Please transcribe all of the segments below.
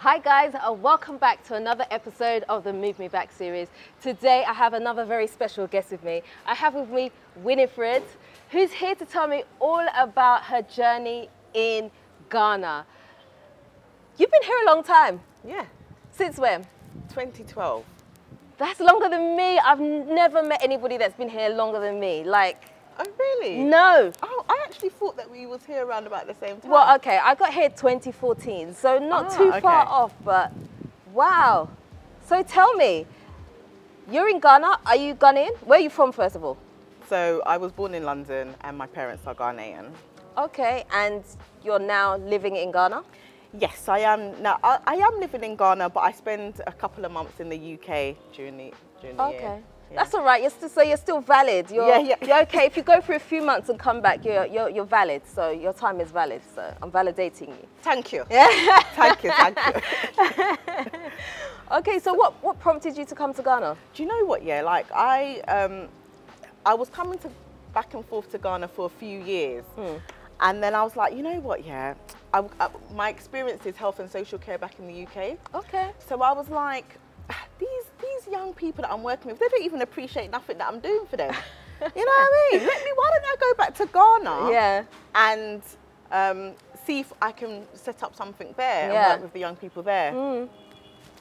Hi guys, welcome back to another episode of the Move Me Back series. Today I have another very special guest with me. I have with me Winifred, who's here to tell me all about her journey in Ghana. You've been here a long time. Yeah. Since when? 2012. That's longer than me. I've never met anybody that's been here longer than me. Like, Oh, really? no. Oh, I actually thought that we was here around about the same time. Well, okay, I got here 2014, so not too far off, but wow. So tell me, you're in Ghana, are you Ghanaian? Where are you from, first of all? So I was born in London and my parents are Ghanaian. Okay, and you're now living in Ghana? Yes, I am. Now, I am living in Ghana, but I spend a couple of months in the UK during the year. Okay. That's all right. You're still valid. Yeah. You're okay. If you go for a few months and come back, you're valid. So your time is valid. So I'm validating you. Thank you. Yeah. Thank you. Okay. So what prompted you to come to Ghana? Do you know what? Yeah, like I was coming back and forth to Ghana for a few years, and then I was like, you know what? Yeah, my experience is health and social care back in the UK. Okay. So I was like, these young people that I'm working with, they don't even appreciate nothing that I'm doing for them. You know what I mean? Why don't I go back to Ghana? Yeah. And see if I can set up something there and work with the young people there.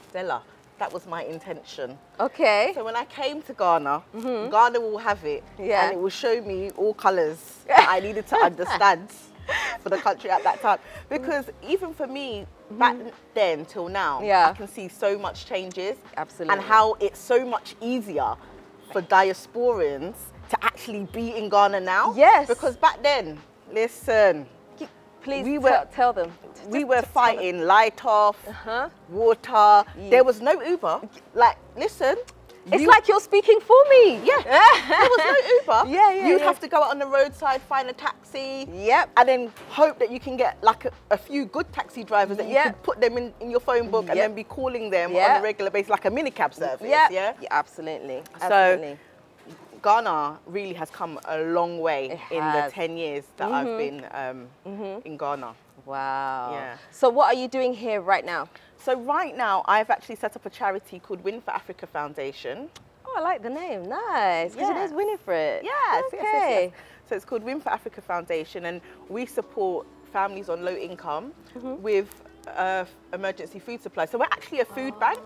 Stella, that was my intention. Okay. So when I came to Ghana, Ghana will have it, and it will show me all colours that I needed to understand for the country at that time. Because even for me, back then till now, I can see so much changes. Absolutely. And how it's so much easier for diasporans to actually be in Ghana now. Yes. Because back then, listen, please tell them. We were fighting light off, water. There was no Uber. Like, listen. It's like you're speaking for me. Yeah. There was no Uber. You'd have to go out on the roadside, find a taxi. Yep. And then hope that you can get like a few good taxi drivers that you can put them in your phone book and then be calling them on a regular basis, like a minicab service. Yeah. Absolutely. So Ghana really has come a long way in the 10 years that I've been in Ghana. Wow. Yeah. So what are you doing here right now? So right now, I've actually set up a charity called Winifred Africa Foundation. Oh, I like the name. Nice. Because your name's Winifred. Yes, okay. yes. So it's called Winifred Africa Foundation, and we support families on low income with emergency food supply. So we're actually a food bank.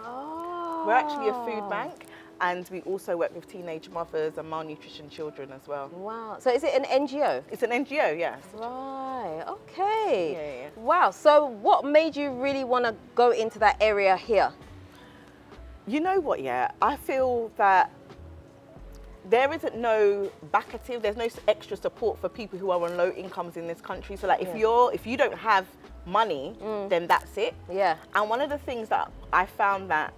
Oh. We're actually a food bank. And we also work with teenage mothers and malnutrition children as well. Wow. So is it an NGO? It's an NGO, yes. Right. Okay. Yeah. Wow. So what made you really want to go into that area here? You know what, I feel that there isn't no backative, there's no extra support for people who are on low incomes in this country. So like if you don't have money, then that's it. Yeah. And one of the things that I found that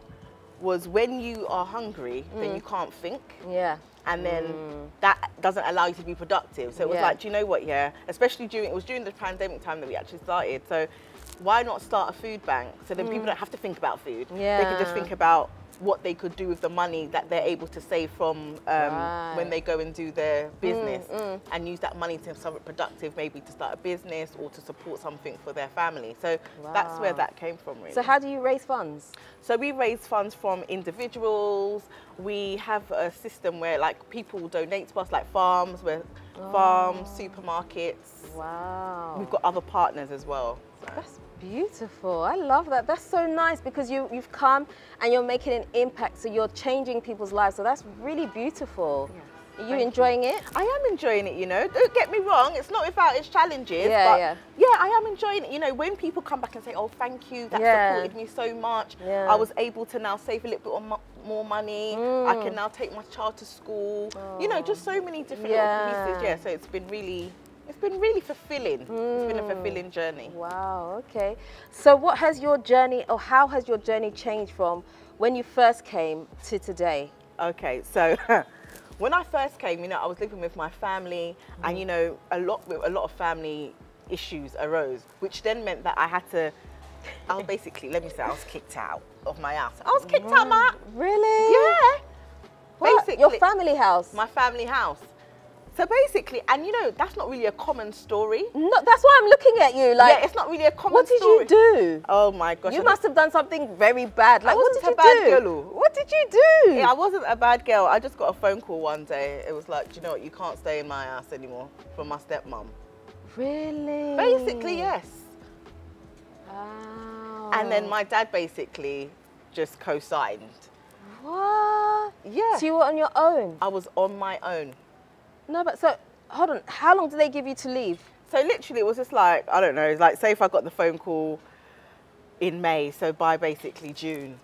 was when you are hungry, then you can't think. Yeah. And then that doesn't allow you to be productive. So it was like, do you know what, especially it was during the pandemic time that we actually started. So why not start a food bank? So then people don't have to think about food. Yeah. They can just think about what they could do with the money that they're able to save from when they go and do their business and use that money to something productive, maybe to start a business or to support something for their family. So that's where that came from, really. So how do you raise funds? So we raise funds from individuals. We have a system where like people donate to us, like farms, farms, supermarkets. Wow. We've got other partners as well. So. That's beautiful. I love that. That's so nice because you've come and you're making an impact. So you're changing people's lives. So that's really beautiful. Yeah. Are you enjoying it? I am enjoying it, you know. Don't get me wrong, it's not without its challenges. Yeah, but I am enjoying it. You know, when people come back and say, oh, thank you, that supported me so much. Yeah. I was able to now save a little bit more money. I can now take my child to school. You know, just so many different little pieces. Yeah, so it's been really fulfilling. It's been a fulfilling journey. Wow, okay. So what has your journey, or how has your journey changed from when you first came to today? Okay, so when I first came, you know, I was living with my family and, you know, a lot of family issues arose, which then meant that I had to, basically, let me say, I was kicked out of my house. I was kicked out of my house. Really? Yeah. What? Basically. Your family house? My family house. So basically, and you know, that's not really a common story. No, that's why I'm looking at you. Like, yeah, it's not really a common story. What did you do? Oh my gosh. You must have done something very bad. Like, what did you do? What did you do? Yeah, I wasn't a bad girl. I just got a phone call one day. It was like, do you know what? You can't stay in my house anymore from my stepmom. Really? Basically, yes. Wow. And then my dad basically just co-signed. What? Yeah. So you were on your own? I was on my own. No, but so, hold on. How long did they give you to leave? So literally it was just like, I don't know, like say if I got the phone call in May, so by basically June.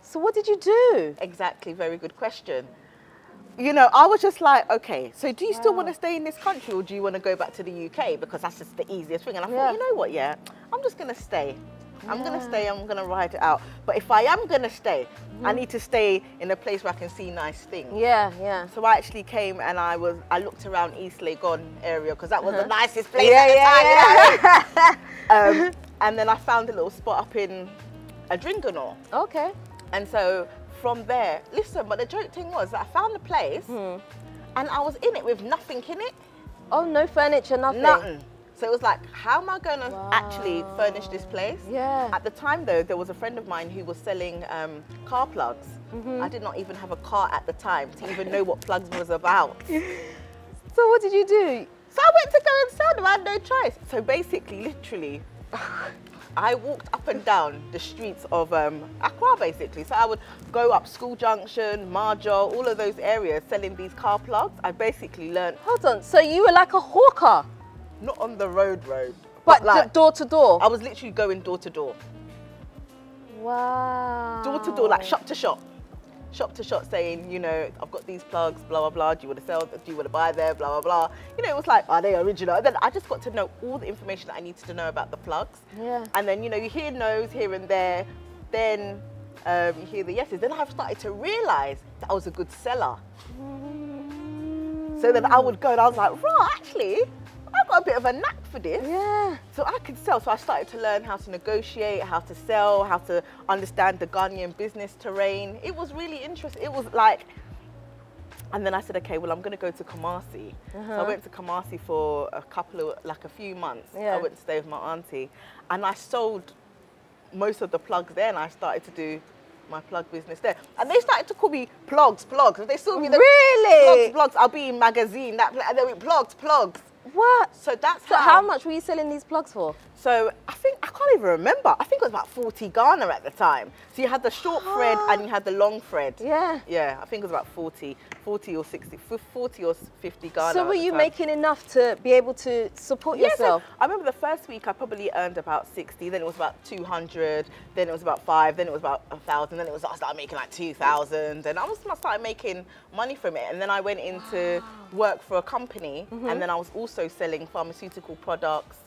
So what did you do? Exactly, very good question. You know, I was just like, okay, so do you still want to stay in this country or do you want to go back to the UK? Because that's just the easiest thing. And I thought, you know what, I'm just going to stay. I'm going to stay, I'm going to ride it out. But if I am going to stay, I need to stay in a place where I can see nice things. Yeah, yeah. So I actually came and I looked around East Legon area because that was the nicest place at the time. You know? And then I found a little spot up in Adringanor. Okay. And so from there, listen, but the joke thing was that I found the place and I was in it with nothing in it. Oh, no furniture, nothing? Nothing. So it was like, how am I going to actually furnish this place? Yeah. At the time, though, there was a friend of mine who was selling car plugs. I did not even have a car at the time to even know what plugs was about. So what did you do? So I went to go and sell them. I had no choice. So basically, literally, I walked up and down the streets of Accra, basically. So I would go up School Junction, Marjo, all of those areas selling these car plugs. I basically learned. Hold on. So you were like a hawker? Not on the road, but like door to door? I was literally going door to door. Wow. Door to door, like shop to shop. Shop to shop saying, you know, I've got these plugs, blah, blah, blah. Do you want to sell them? Do you want to buy them? Blah, blah, blah. You know, it was like, are they original? And then I just got to know all the information that I needed to know about the plugs. Yeah. And then, you know, you hear no's here and there. Then you hear the yeses. Then I started to realize that I was a good seller. So then I would go and I was like, right, actually, I've got a bit of a knack for this. Yeah. So I could sell. So I started to learn how to negotiate, how to sell, how to understand the Ghanaian business terrain. It was really interesting. It was like, and then I said, okay, well, I'm going to go to Kumasi. So I went to Kumasi for a few months. I went to stay with my auntie and I sold most of the plugs there and I started to do my plug business there. And they started to call me plugs. They saw me the plugs. I'll be in magazine, and they were plugs. What? So that's how much were you selling these plugs for? So I can't even remember. I think it was about 40 Ghana at the time. So you had the short thread and you had the long thread. Yeah. Yeah, I think it was about 40 or 50 Ghana. So were you making enough to be able to support yourself? So I remember the first week I probably earned about 60, then it was about 200, then it was about 5, then it was about 1,000, then I started making like 2,000 and I started making money from it. And then I went into work for a company and then I was also selling pharmaceutical products.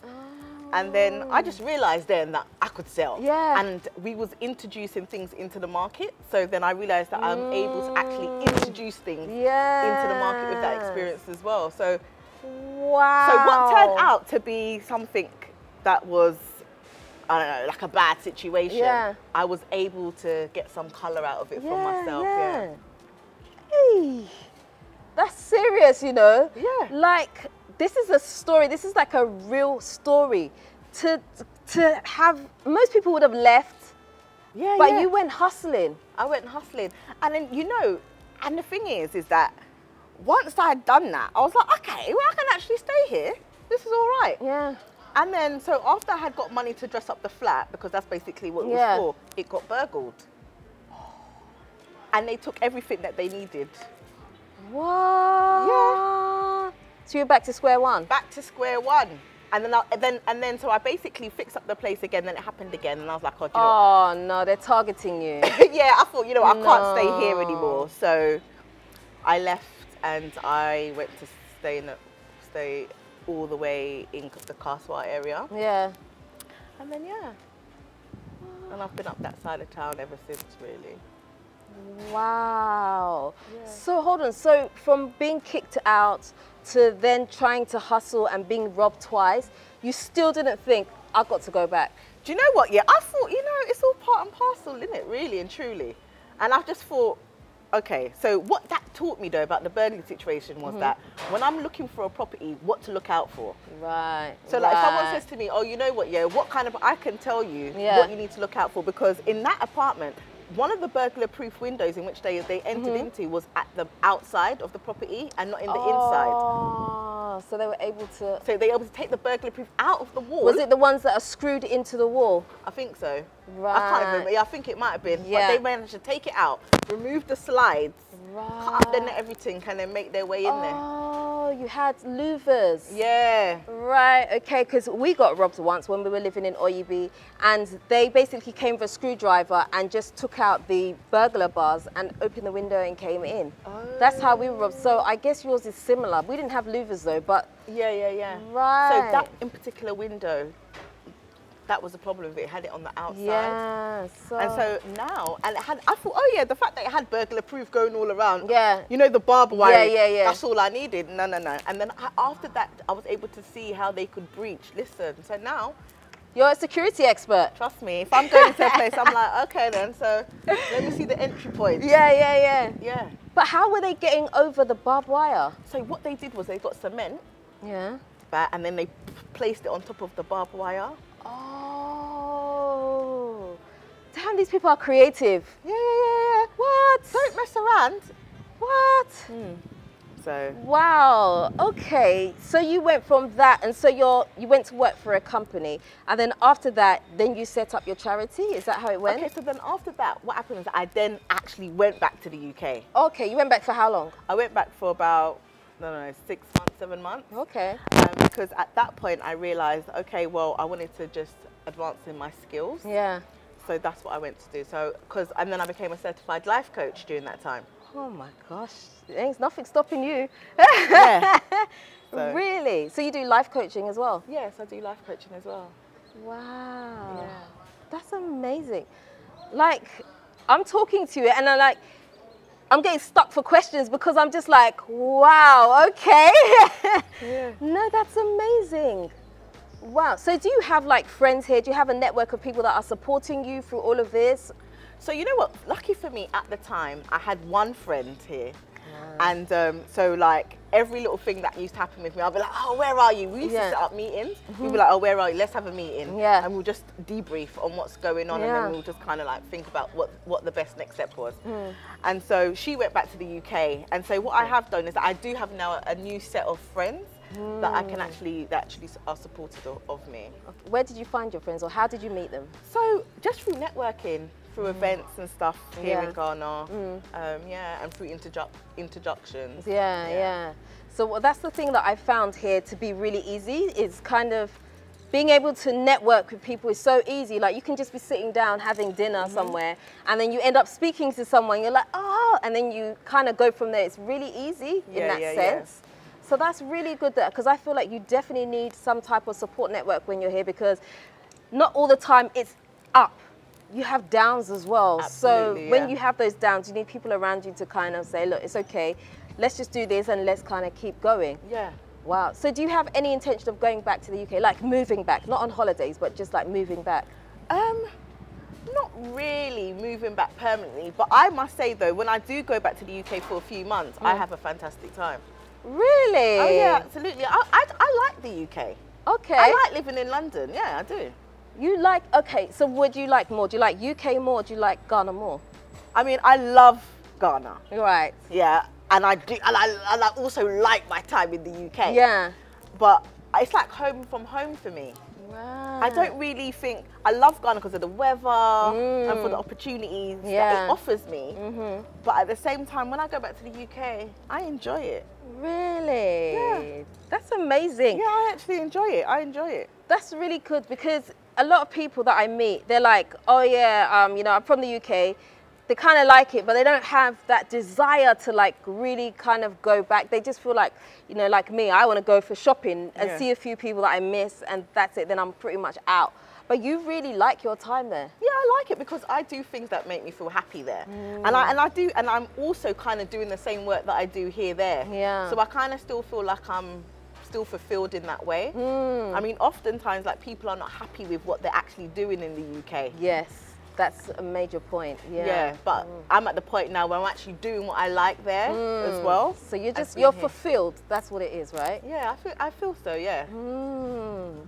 And then I just realised then that I could sell. Yeah. And we was introducing things into the market. So then I realised that I'm able to actually introduce things into the market with that experience as well. So, so what turned out to be something that was, I don't know, like a bad situation, I was able to get some colour out of it for myself. Yeah. Hey, that's serious, you know? Yeah. Like, this is a story, this is like a real story. To have, most people would have left, but you went hustling. I went hustling. And then, you know, and the thing is that once I had done that, I was like, okay, well, I can actually stay here. This is all right. Yeah. And then, so after I had got money to dress up the flat, because that's basically what it was for, it got burgled. And they took everything that they needed. What? Yeah. So you're back to square one? Back to square one. And then, so I basically fixed up the place again, then it happened again, and I was like, oh, do you know what? No, they're targeting you. Yeah, I thought, you know, I can't stay here anymore. So I left and I went to stay all the way in the Kaswa area. Yeah. And then, and I've been up that side of town ever since, really. Wow. Yeah. So hold on, so from being kicked out to then trying to hustle and being robbed twice, you still didn't think, I've got to go back? Do you know what? Yeah, I thought, you know, it's all part and parcel, isn't it, really and truly? And I just thought, Okay, so what that taught me though about the burglary situation was that when I'm looking for a property, what to look out for. Right. So like if someone says to me, oh, you know what, yeah, what kind of, I can tell you what you need to look out for, because in that apartment, one of the burglar-proof windows in which they entered into was at the outside of the property and not in the inside. Oh, so they were able to... So they were able to take the burglar-proof out of the wall. Was it the ones that are screwed into the wall? I think so. Right. I can't remember. Yeah, I think it might have been. Yeah. But they managed to take it out, remove the slides, cut up the net, everything, and then make their way in there. Oh, you had louvers. Yeah. Right, okay, because we got robbed once when we were living in Oyibi, and they basically came with a screwdriver and just took out the burglar bars and opened the window and came in. Oh. That's how we were robbed. So I guess yours is similar. We didn't have louvers though, but... Yeah. Right. So that in particular window, that was the problem with it. It had it on the outside. Yeah. And so now, and it had, I thought, oh yeah, the fact that it had burglar proof going all around. Yeah. You know, the barbed wire. Yeah. That's all I needed. No. And then after that, I was able to see how they could breach. Listen, so now. You're a security expert. Trust me. If I'm going to a place, I'm like, okay then, so let me see the entry point. Yeah. Yeah. But how were they getting over the barbed wire? So what they did was they got cement. Yeah. And then they placed it on top of the barbed wire. Oh, damn, these people are creative. Yeah. What? Don't mess around. What? So. Wow, okay. So you went from that, and so you went to work for a company, and then after that, then you set up your charity? Is that how it went? Okay, so then after that, what happened is I then actually went back to the UK. Okay, you went back for how long? I went back for about, I don't know, 6 months, 7 months. Okay. Because at that point I realized, okay, well, I wanted to just advance in my skills. Yeah. So that's what I went to do. So, and then I became a certified life coach during that time. Oh my gosh, there's nothing stopping you. Yeah. So. Really? So you do life coaching as well? Yes, I do life coaching as well. Wow. Yeah. That's amazing. Like, I'm talking to you and I'm getting stuck for questions because I'm just like, wow, okay. Yeah. No, that's amazing. Wow. So do you have like friends here? Do you have a network of people that are supporting you through all of this? So you know what, lucky for me at the time, I had one friend here. And so like every little thing that used to happen with me, I'll be like, oh, where are you? We used to set up meetings. We'd be like, oh, where are you? Let's have a meeting. Yeah. And we'll just debrief on what's going on and then we'll just kind of like think about what the best next step was. And so she went back to the UK. And so what I have done is that I do have now a new set of friends that I can that actually are supportive of me. Okay. Where did you find your friends or how did you meet them? So just through networking. Through events and stuff here in Ghana, and through introductions. Yeah. So that's the thing that I found here to be really easy, is kind of being able to network with people is so easy. Like you can just be sitting down having dinner somewhere and then you end up speaking to someone, you're like, oh, and then you kind of go from there. It's really easy in that sense. So that's really good there, because I feel like you definitely need some type of support network when you're here, because not all the time it's up. You have downs as well. Absolutely, so when you have those downs, you need people around you to kind of say, look, it's okay, let's just do this and let's kind of keep going. Yeah. Wow. So do you have any intention of going back to the UK, like moving back, not on holidays, but just like moving back? Not really moving back permanently, but I must say though, when I do go back to the UK for a few months, I have a fantastic time. Really? Oh yeah, absolutely. I like the UK. Okay. I like living in London, yeah, I do. You like, okay, so what do you like more? Do you like UK more or do you like Ghana more? I mean, I love Ghana. Right. Yeah, and I do, and I also like my time in the UK. Yeah. But it's like home from home for me. Right. I don't really think, I love Ghana because of the weather and for the opportunities that it offers me. But at the same time, when I go back to the UK, I enjoy it. Really? Yeah. That's amazing. Yeah, I actually enjoy it. I enjoy it. That's really good, because a lot of people that I meet, they're like, oh yeah, you know, I'm from the UK. They kind of like it, but they don't have that desire to like really kind of go back. They just feel like, you know, like me, I want to go for shopping and see a few people that I miss and that's it, then I'm pretty much out. But you really like your time there. Yeah, I like it because I do things that make me feel happy there. And I'm also kind of doing the same work that I do here there. Yeah. So I kind of still feel like I'm still fulfilled in that way. I mean, oftentimes like people are not happy with what they're actually doing in the UK. Yes. That's a major point. Yeah. Yeah, but I'm at the point now where I'm actually doing what I like there as well. So you're fulfilled. That's what it is, right? Yeah, I feel so. Yeah.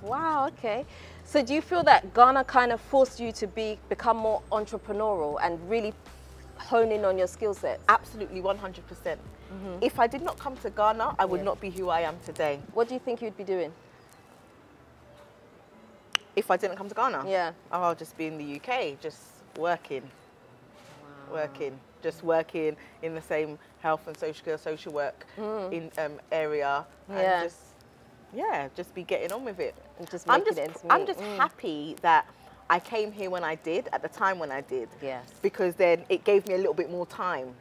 Wow. Okay. So do you feel that Ghana kind of forced you to become more entrepreneurial and really hone in on your skill sets? Absolutely, 100%. If I did not come to Ghana, I would not be who I am today. What do you think you'd be doing? If I didn't come to Ghana? Yeah. Oh, I'll just be in the UK, just working. Just working in the same health and social work area. Yeah. And just be getting on with it. And just I'm just happy that I came here when I did, at the time when I did. Yes. Because then it gave me a little bit more time.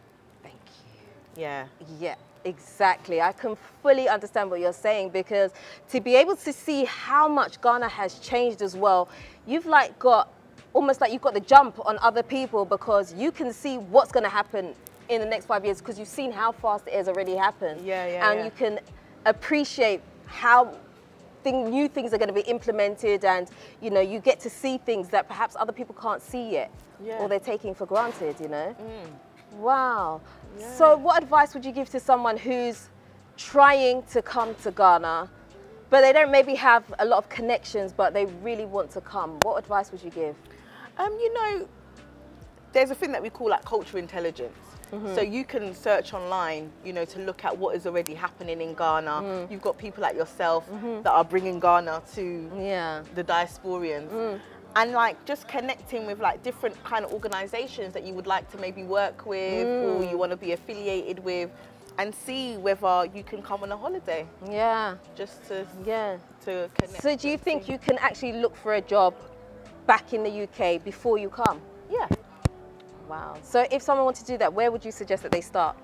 Thank you. Yeah. Yeah, exactly. I can fully understand what you're saying, because to be able to see how much Ghana has changed as well, you've almost like you've got the jump on other people, because you can see what's going to happen in the next 5 years, because you've seen how fast it has already happened. And you can appreciate how new things are going to be implemented, and you get to see things that perhaps other people can't see yet, or they're taking for granted. Wow. Yeah. So what advice would you give to someone who's trying to come to Ghana, but they don't maybe have a lot of connections, but they really want to come? What advice would you give? There's a thing that we call like cultural intelligence. So you can search online, to look at what is already happening in Ghana. You've got people like yourself that are bringing Ghana to the diasporians. And like just connecting with like different kind of organizations that you would like to maybe work with or you want to be affiliated with, and see whether you can come on a holiday. Yeah. Just to connect. So do you think you can actually look for a job back in the UK before you come? Yeah. Wow. So if someone wanted to do that, where would you suggest that they start?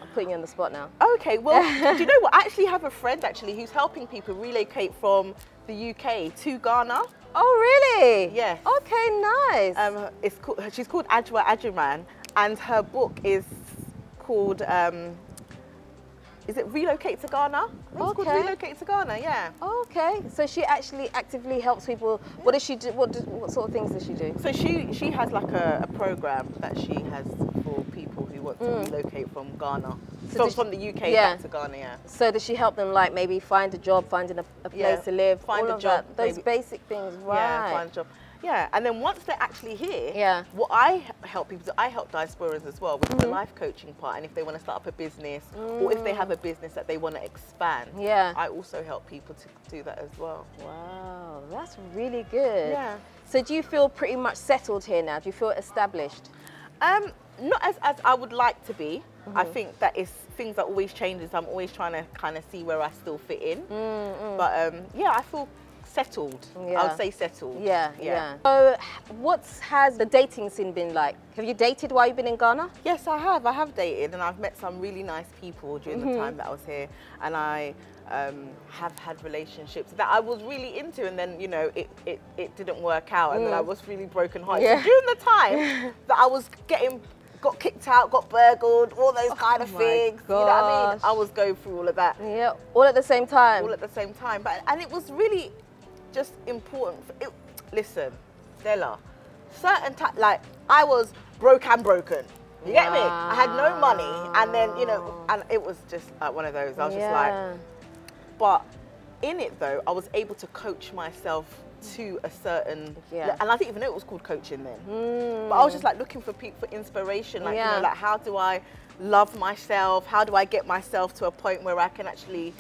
I'm putting you on the spot now. Okay, well, do you know what? I actually have a friend who's helping people relocate from the UK to Ghana. Oh, really? Yes. Okay, nice. She's called Ajwa Ajiman, and her book is called, is it Relocate to Ghana? It's called Relocate toGhana, yeah. Okay, so she actually actively helps people. What does she do? What sort of things does she do? So she has like a program that she has for people who want to relocate from Ghana. So from the UK back to Ghana, yeah. So does she help them like maybe find a job, finding a place to live, find all a job, those basic things, right? Yeah, find a job. Yeah, and then once they're actually here, what I help people do, I help diasporans as well with the life coaching part, and if they want to start up a business, or if they have a business that they want to expand, I also help people to do that as well. Wow, that's really good. Yeah. So do you feel pretty much settled here now? Do you feel established? Not as I would like to be. I think that things are always changing, so I'm always trying to kind of see where I still fit in. But yeah, I feel settled. I would say settled. Yeah. So what has the dating scene been like? Have you dated while you've been in Ghana? Yes, I have. I have dated, and I've met some really nice people during the time that I was here, and I have had relationships that I was really into, and then it didn't work out, and then I was really brokenhearted. So during the time that I was got kicked out, got burgled, all those kind of things. You know what I mean? I was going through all of that. Yeah, all at the same time. All at the same time. And it was really just important. Listen, Stella, like I was broke and broken. You get me? I had no money, and then and it was just one of those. I was just like, but in it though, I was able to coach myself to a certain, and I didn't even know it was called coaching then. But I was just like looking for people for inspiration, like like how do I love myself? How do I get myself to a point where I can actually,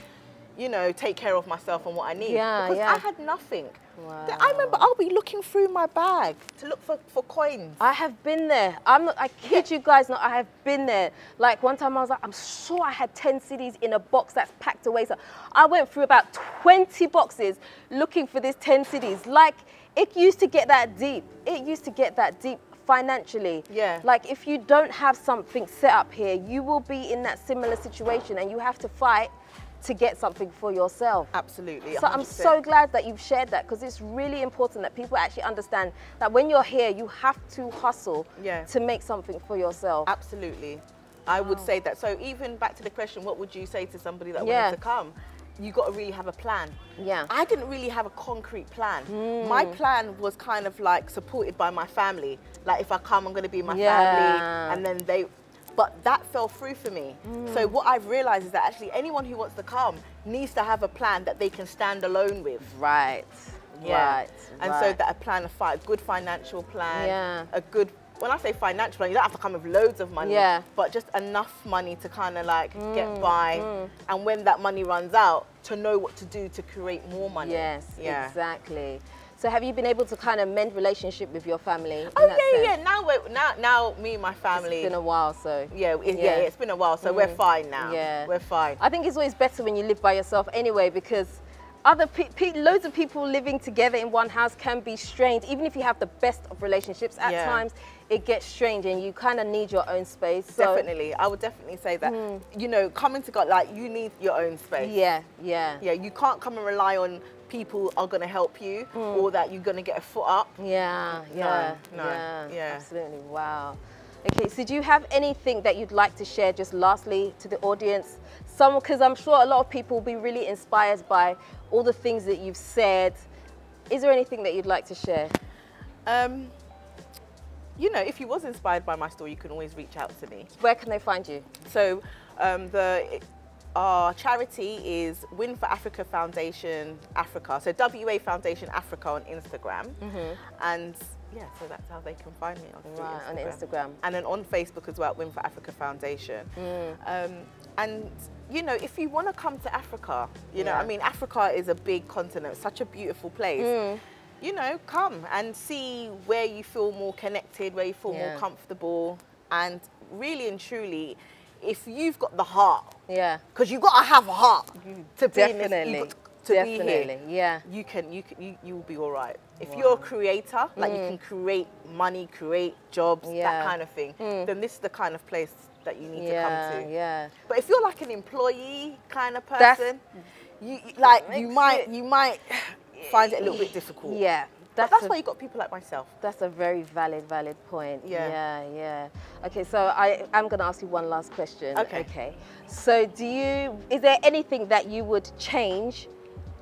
take care of myself and what I need? Because I had nothing. Wow. I remember I'll be looking through my bag to look for coins. I have been there. I kid you guys not, I have been there. Like one time I was like, I'm sure I had 10 cedis in a box that's packed away. So I went through about 20 boxes looking for this 10 cedis. Like it used to get that deep. It used to get that deep financially. Yeah. Like if you don't have something set up here, you will be in that similar situation, and you have to fight to get something for yourself. Absolutely. 100%. So I'm so glad that you've shared that, because it's really important that people actually understand that when you're here, you have to hustle to make something for yourself. Absolutely. I would say that. So even back to the question, what would you say to somebody that wanted to come? you got to really have a plan. Yeah. I didn't really have a concrete plan. My plan was kind of like supported by my family. Like if I come, I'm going to be my family, and then they. But that fell through for me. So what I've realized is that actually anyone who wants to come needs to have a plan that they can stand alone with. Right. Yeah. Right. And so that a good financial plan, a good. When I say financial plan, you don't have to come with loads of money, but just enough money to kind of like get by. And when that money runs out, to know what to do to create more money. Yes, exactly. So have you been able to kind of mend relationship with your family? Yeah. Now me and my family. It's been a while, so. It's been a while, so we're fine now. Yeah. We're fine. I think it's always better when you live by yourself anyway, because loads of people living together in one house can be strained. Even if you have the best of relationships, at times it gets strange and you kind of need your own space. So. Definitely, I would definitely say that, you know, coming to God, like you need your own space. Yeah, you can't come and rely on people are going to help you or that you're going to get a foot up. No, absolutely. Wow. Okay, so do you have anything that you'd like to share just lastly to the audience? Because I'm sure a lot of people will be really inspired by all the things that you've said. Is there anything that you'd like to share? You know, if you was inspired by my story, you can always reach out to me. Where can they find you? So our charity is Win for Africa Foundation Africa. So WA Foundation Africa on Instagram. And yeah, so that's how they can find me on Instagram. And then on Facebook as well, Win for Africa Foundation. And you know, if you want to come to Africa, you know, I mean, Africa is a big continent, such a beautiful place. You know, come and see where you feel more connected, where you feel more comfortable. And really and truly, if you've got the heart, because you've got to have a heart to be here, you will be all right. If you're a creator, like you can create money, create jobs, that kind of thing, then this is the kind of place that you need to come to. But if you're like an employee kind of person, you might find it a little bit difficult. But that's why you got people like myself. That's a very valid point. Okay, so I'm going to ask you one last question. Okay. So is there anything that you would change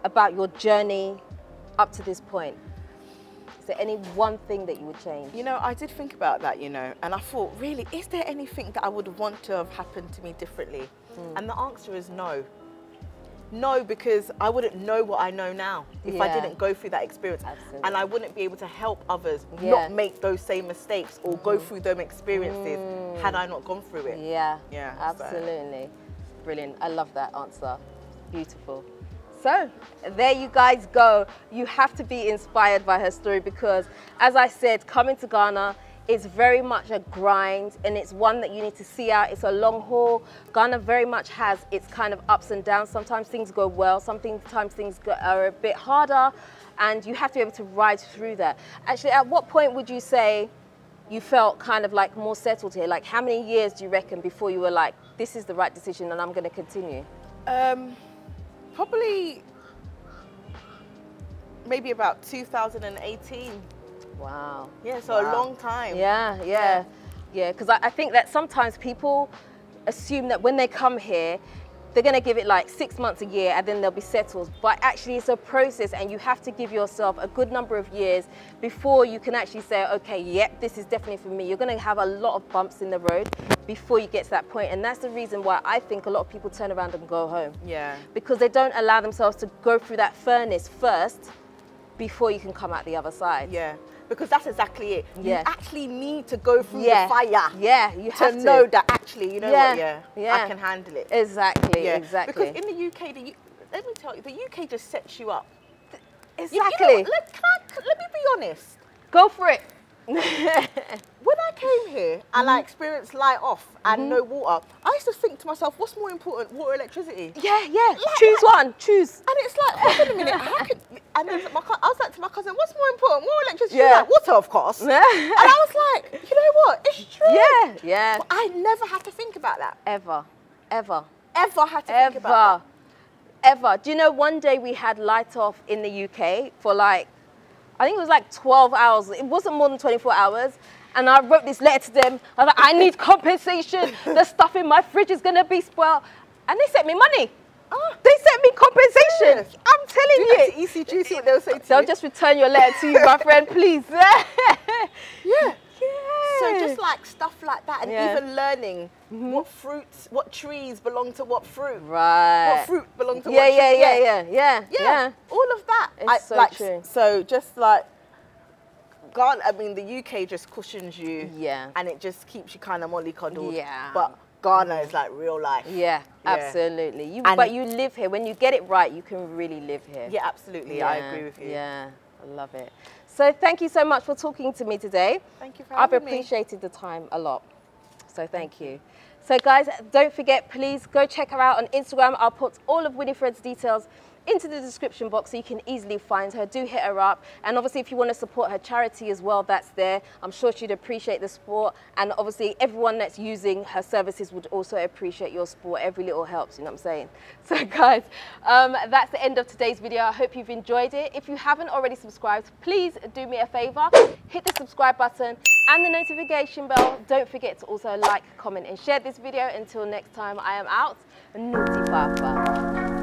about your journey up to this point? Is there any one thing that you would change? You know, I did think about that, you know, and I thought, really, is there anything that I would want to have happened to me differently? And the answer is no. No, because I wouldn't know what I know now if I didn't go through that experience. Absolutely. And I wouldn't be able to help others not make those same mistakes or go through those experiences had I not gone through it. Yeah, absolutely. So. Brilliant. I love that answer. Beautiful. So there you guys go. You have to be inspired by her story because, as I said, coming to Ghana is very much a grind and it's one that you need to see out. It's a long haul. Ghana very much has its kind of ups and downs. Sometimes things go well, sometimes things are a bit harder, and you have to be able to ride through that. Actually, at what point would you say you felt kind of like more settled here? Like how many years do you reckon before you were like, this is the right decision and I'm going to continue? Probably maybe about 2018. Wow. Yeah, so a long time. Yeah, because I think that sometimes people assume that when they come here, they're going to give it like 6 months, a year, and then they'll be settled. But actually it's a process and you have to give yourself a good number of years before you can actually say, okay, yep, this is definitely for me. You're going to have a lot of bumps in the road before you get to that point. And that's the reason why I think a lot of people turn around and go home. Yeah. Because they don't allow themselves to go through that furnace first before you can come out the other side. Yeah. Because that's exactly it. You actually need to go through the fire. You have to know that actually, you know what, I can handle it. Exactly, exactly. Because in the UK, let me tell you, the UK just sets you up. Exactly. You know, let me be honest. Go for it. When I came here and I experienced light off and no water, I used to think to myself, what's more important, water or electricity? Like, choose one, choose. And it's like, hold on a minute, and then I was like to my cousin, what's more important, water or electricity? Like, water, of course. And I was like, you know what, it's true. But I never had to think about that. Ever Had to think about that. Do you know, one day we had light off in the UK for like, I think it was like 12 hours. It wasn't more than 24 hours. And I wrote this letter to them. I was like, I need compensation. The stuff in my fridge is going to be spoiled. And they sent me money. They sent me compensation. I'm telling you. ECG, see what they'll say to They'll you. just return your letter to you, my friend, please. Yeah. So just like stuff like that, and even learning what fruits, what trees belong to what fruit. Right. What fruit belong to what tree. Yeah. All of that. It's so true. So just like Ghana, I mean, the UK just cushions you. Yeah. And it just keeps you kind of mollycoddled. Yeah. But Ghana is like real life. Yeah, absolutely. But you live here. When you get it right, you can really live here. Yeah, absolutely. I agree with you. Yeah, I love it. So thank you so much for talking to me today. Thank you for having me. I've appreciated the time a lot. So thank you. So guys, don't forget, please go check her out on Instagram. I'll put all of Winifred's details into the description box so you can easily find her. Do hit her up. And obviously if you want to support her charity as well, that's there. I'm sure she'd appreciate the support. And obviously everyone that's using her services would also appreciate your support. Every little helps, you know what I'm saying? So guys, that's the end of today's video. I hope you've enjoyed it. If you haven't already subscribed, please do me a favor. Hit the subscribe button and the notification bell. Don't forget to also like, comment and share this video. Until next time, I am out. Naughty Papa.